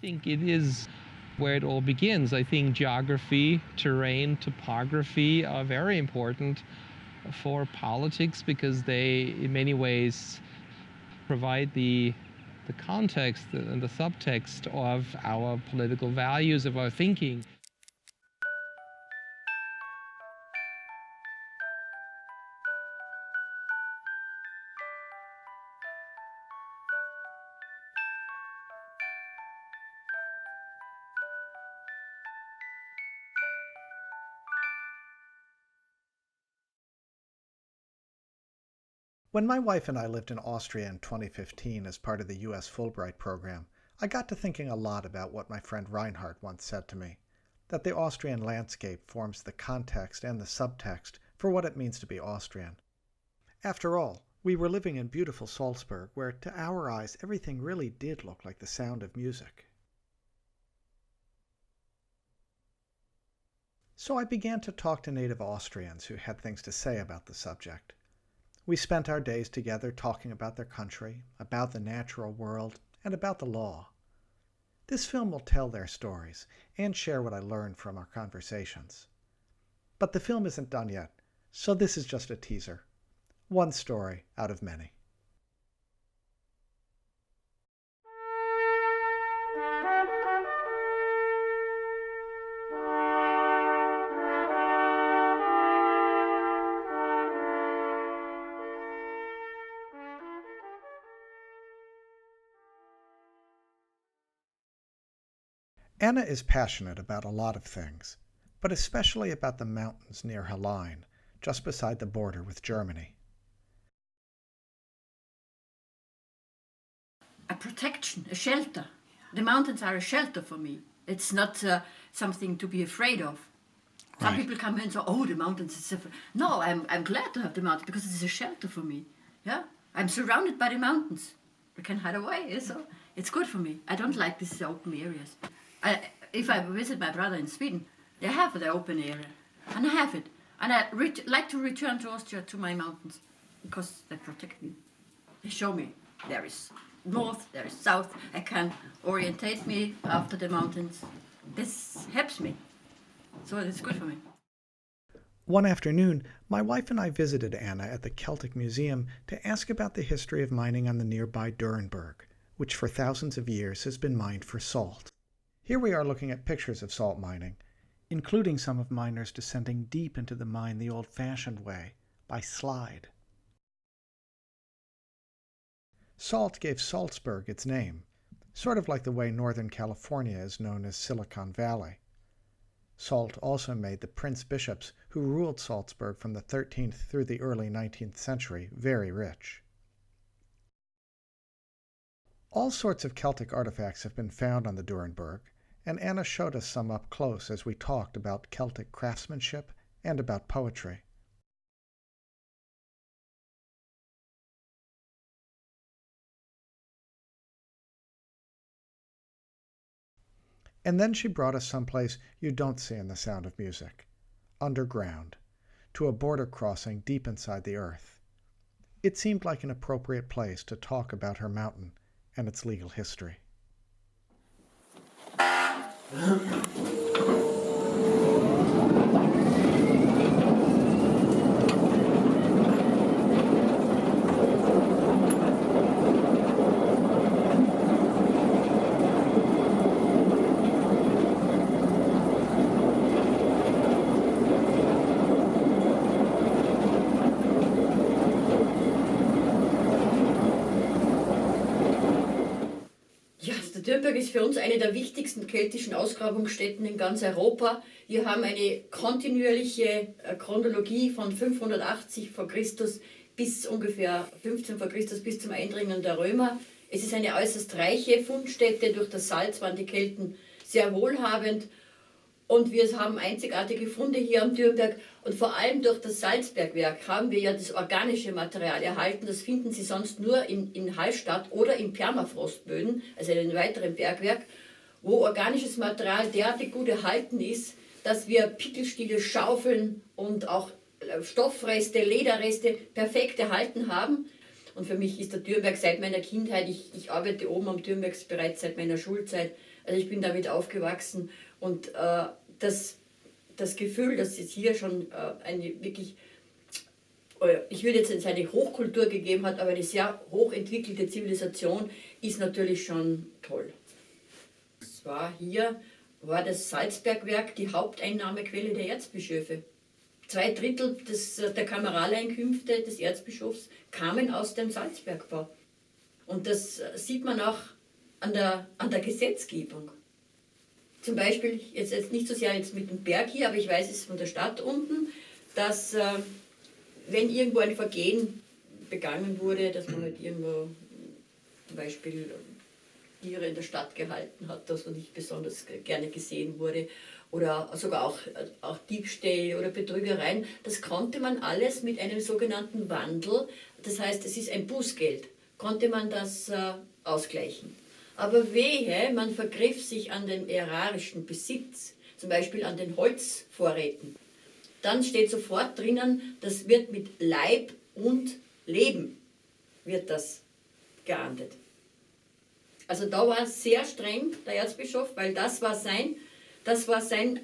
think it is where it all begins. I think geography, terrain, topography are very important for politics because they, in many ways, provide the context and the subtext of our political values, of our thinking. When my wife and I lived in Austria in 2015 as part of the U.S. Fulbright program, I got to thinking a lot about what my friend Reinhard once said to me, that the Austrian landscape forms the context and the subtext for what it means to be Austrian. After all, we were living in beautiful Salzburg, where to our eyes everything really did look like the sound of music. So I began to talk to native Austrians who had things to say about the subject. We spent our days together talking about their country, about the natural world, and about the law. This film will tell their stories and share what I learned from our conversations. But the film isn't done yet, so this is just a teaser. One story out of many. Anna is passionate about a lot of things, but especially about the mountains near Hallein, just beside the border with Germany. A protection, a shelter. The mountains are a shelter for me. It's not something to be afraid of. Some people come in and say, oh, the mountains is no, I'm glad to have the mountains because it's a shelter for me. Yeah, I'm surrounded by the mountains. I can hide away, so it's good for me. I don't like these open areas. If I visit my brother in Sweden, they have the open area, and I have it. And I like to return to Austria, to my mountains, because they protect me. They show me there is north, there is south. I can orientate me after the mountains. This helps me, so it's good for me. One afternoon, my wife and I visited Anna at the Celtic Museum to ask about the history of mining on the nearby Durenberg, which for thousands of years has been mined for salt. Here we are looking at pictures of salt mining, including some of miners descending deep into the mine the old-fashioned way, by slide. Salt gave Salzburg its name, sort of like the way Northern California is known as Silicon Valley. Salt also made the prince-bishops who ruled Salzburg from the 13th through the early 19th century very rich. All sorts of Celtic artifacts have been found on the Durenberg, and Anna showed us some up close as we talked about Celtic craftsmanship and about poetry. And then she brought us someplace you don't see in The Sound of Music, underground, to a border crossing deep inside the earth. It seemed like an appropriate place to talk about her mountain and its legal history. Durenberg ist für uns eine der wichtigsten keltischen Ausgrabungsstätten in ganz Europa. Wir haben eine kontinuierliche Chronologie von 580 vor Christus bis ungefähr 15 vor Christus bis zum Eindringen der Römer. Es ist eine äußerst reiche Fundstätte. Durch das Salz waren die Kelten sehr wohlhabend. Und wir haben einzigartige Funde hier am Durenberg. Und vor allem durch das Salzbergwerk haben wir ja das organische Material erhalten. Das finden Sie sonst nur in Hallstatt oder in Permafrostböden, also in einem weiteren Bergwerk, wo organisches Material derartig gut erhalten ist, dass wir Pickelstiele, Schaufeln und auch Stoffreste, Lederreste perfekt erhalten haben. Und für mich ist der Durenberg seit meiner Kindheit, ich arbeite oben am Durenberg bereits seit meiner Schulzeit, Also ich bin damit aufgewachsen und das Gefühl, dass es hier schon eine wirklich, ich würde jetzt nicht eine Hochkultur gegeben hat, aber eine sehr hochentwickelte Zivilisation ist natürlich schon toll. War das Salzbergwerk die Haupteinnahmequelle der Erzbischöfe. 2/3 der Kameraleinkünfte des Erzbischofs kamen aus dem Salzbergbau. Und das sieht man auch an der Gesetzgebung. Zum Beispiel, jetzt nicht so sehr jetzt mit dem Berg hier, aber ich weiß es von der Stadt unten, dass wenn irgendwo ein Vergehen begangen wurde, dass man halt irgendwo zum Beispiel Tiere in der Stadt gehalten hat, das nicht besonders gerne gesehen wurde, oder sogar auch Diebstähle oder Betrügereien, das konnte man alles mit einem sogenannten Wandel, das heißt, es ist ein Bußgeld, konnte man das ausgleichen. Aber wehe, man vergriff sich an den ärarischen Besitz, zum Beispiel an den Holzvorräten. Dann steht sofort drinnen, das wird mit Leib und Leben wird das geahndet. Also da war es sehr streng, der Erzbischof, weil das war seine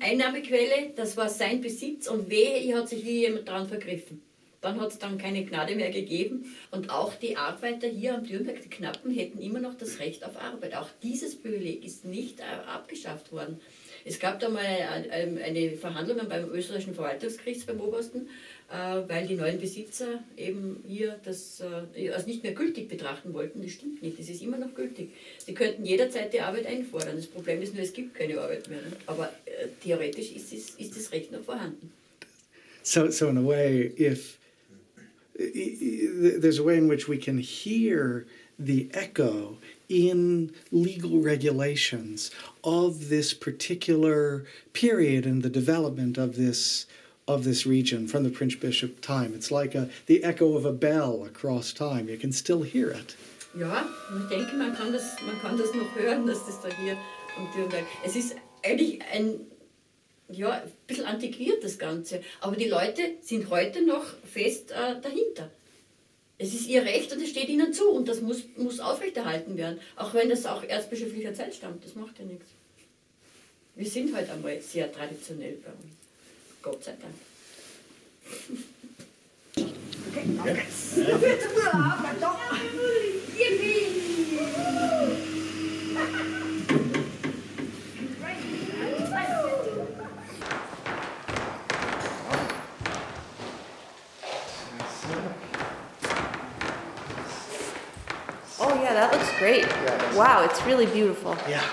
Einnahmequelle, das war sein Besitz und wehe, hier hat sich jemand daran vergriffen. Dann hat es dann keine Gnade mehr gegeben und auch die Arbeiter hier am Dürnberg, die Knappen, hätten immer noch das Recht auf Arbeit. Auch dieses Privileg ist nicht abgeschafft worden. Es gab da mal eine Verhandlung beim österreichischen Verwaltungsgericht beim Obersten, weil die neuen Besitzer eben hier das als nicht mehr gültig betrachten wollten. Das stimmt nicht, das ist immer noch gültig. Sie könnten jederzeit die Arbeit einfordern. Das Problem ist nur, es gibt keine Arbeit mehr. Aber theoretisch ist das Recht noch vorhanden. So in a way, there's a way in which we can hear the echo in legal regulations of this particular period in the development of this region from the Prince Bishop time. It's like the echo of a bell across time. You can still hear it. Ja, ich denke, man kann das noch hören, dass das da hier am Dürnberg. Es ist eigentlich ein bisschen antiquiert, das Ganze. Aber die Leute sind heute noch fest dahinter. Es ist ihr Recht und es steht ihnen zu und das muss aufrechterhalten werden. Auch wenn das auch erzbischöflicher Zeit stammt, das macht ja nichts. Wir sind halt einmal sehr traditionell bei uns. Gott sei Dank. Okay. Oh yeah, that looks great. Wow, it's really beautiful. Yeah.